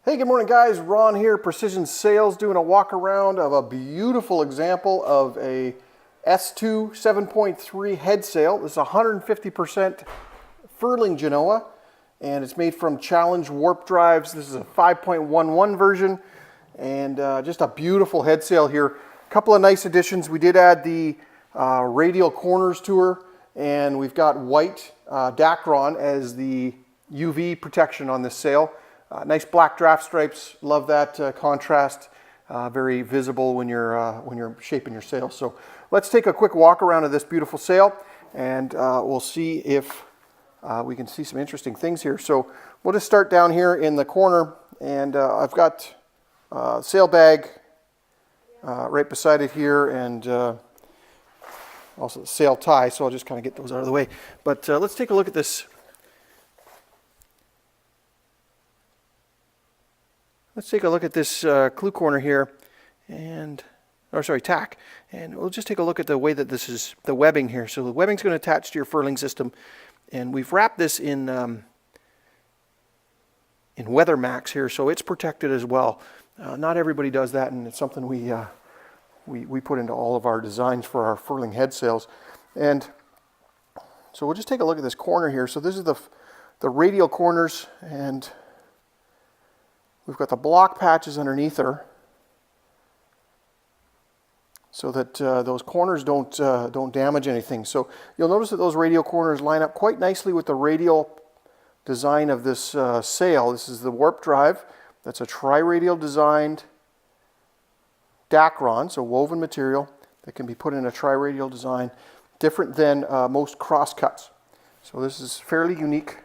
Hey, good morning guys. Ron here, Precision Sails, doing a walk around of a beautiful example of a S2 7.3 head sail. This is 150% Furling Genoa, and it's made from challenge warp drives. This is a 5.11 version, and just a beautiful head sail here. A couple of nice additions. We did add the radial corners to her, and we've got white Dacron as the UV protection on this sail. Nice black draft stripes. Love that contrast. Very visible when you're shaping your sail. So let's take a quick walk around of this beautiful sail, and we'll see if we can see some interesting things here. So we'll just start down here in the corner, and I've got sail bag right beside it here, and also the sail tie. So I'll just kind of get those out of the way. But let's take a look at this. Let's take a look at this clue corner here, tack, and we'll just take a look at the way that this is, the webbing here. So the webbing's going to attach to your furling system, and we've wrapped this in Weather Max here, so it's protected as well. Not everybody does that, and it's something we put into all of our designs for our furling head sails. And so we'll just take a look at this corner here. So this is the radial corners, and we've got the block patches underneath her, so that those corners don't damage anything. So you'll notice that those radial corners line up quite nicely with the radial design of this sail. This is the warp drive. That's a Tri-Radial designed Dacron, so woven material that can be put in a Tri-Radial design, different than most cross cuts. So this is fairly unique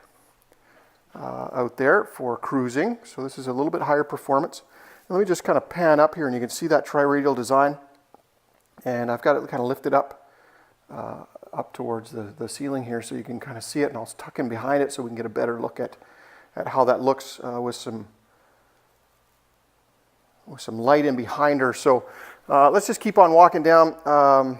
out there for cruising. So this is a little bit higher performance. And let me just kind of pan up here, and you can see that Tri-Radial design. And I've got it kind of lifted up towards the ceiling here, so you can kind of see it, and I'll tuck in behind it so we can get a better look at how that looks with some light in behind her. So let's just keep on walking down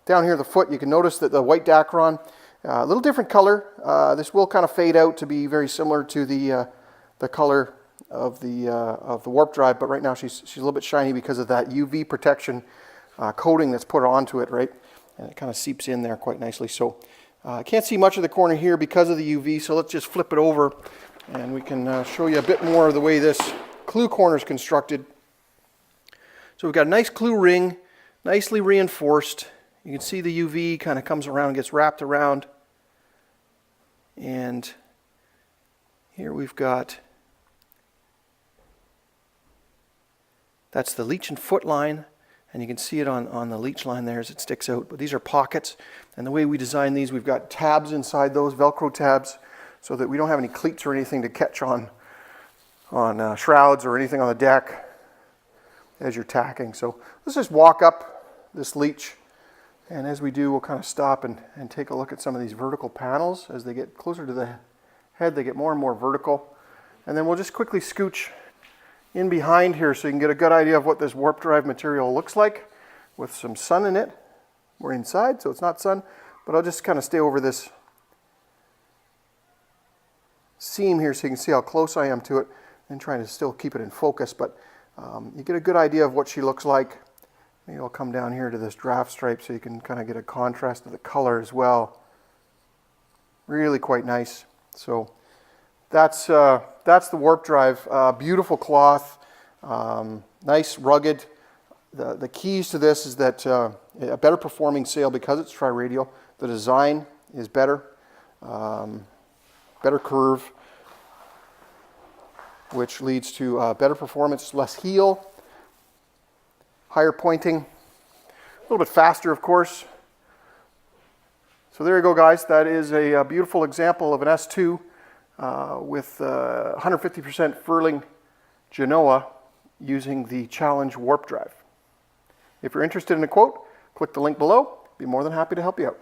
here the foot. You can notice that the white Dacron, a little different color. This will kind of fade out to be very similar to the color of the warp drive, but right now she's a little bit shiny because of that UV protection coating that's put onto it, right? And it kind of seeps in there quite nicely. So I can't see much of the corner here because of the UV, so let's just flip it over, and we can show you a bit more of the way this clue corner is constructed. So we've got a nice clue ring, nicely reinforced. You can see the UV kind of comes around and gets wrapped around. And here we've got, that's the leech and foot line, and you can see it on the leech line there as it sticks out. But these are pockets, and the way we design these, we've got tabs inside those, Velcro tabs, so that we don't have any cleats or anything to catch on shrouds or anything on the deck as you're tacking. So let's just walk up this leech. And as we do, we'll kind of stop and take a look at some of these vertical panels. As they get closer to the head, they get more and more vertical. And then we'll just quickly scooch in behind here so you can get a good idea of what this warp drive material looks like with some sun in it. We're inside, so it's not sun, but I'll just kind of stay over this seam here so you can see how close I am to it, and trying to still keep it in focus. But you get a good idea of what she looks like. Maybe I'll come down here to this draft stripe so you can kind of get a contrast of the color as well. Really quite nice. So that's the warp drive. Beautiful cloth, nice, rugged. The keys to this is that a better performing sail because it's Tri-Radial. The design is better, better curve, which leads to better performance, less heel, higher pointing, a little bit faster, of course. So there you go, guys. That is a beautiful example of an S2 with 150% Furling Genoa using the Challenge Warp Drive. If you're interested in a quote, click the link below. Be more than happy to help you out.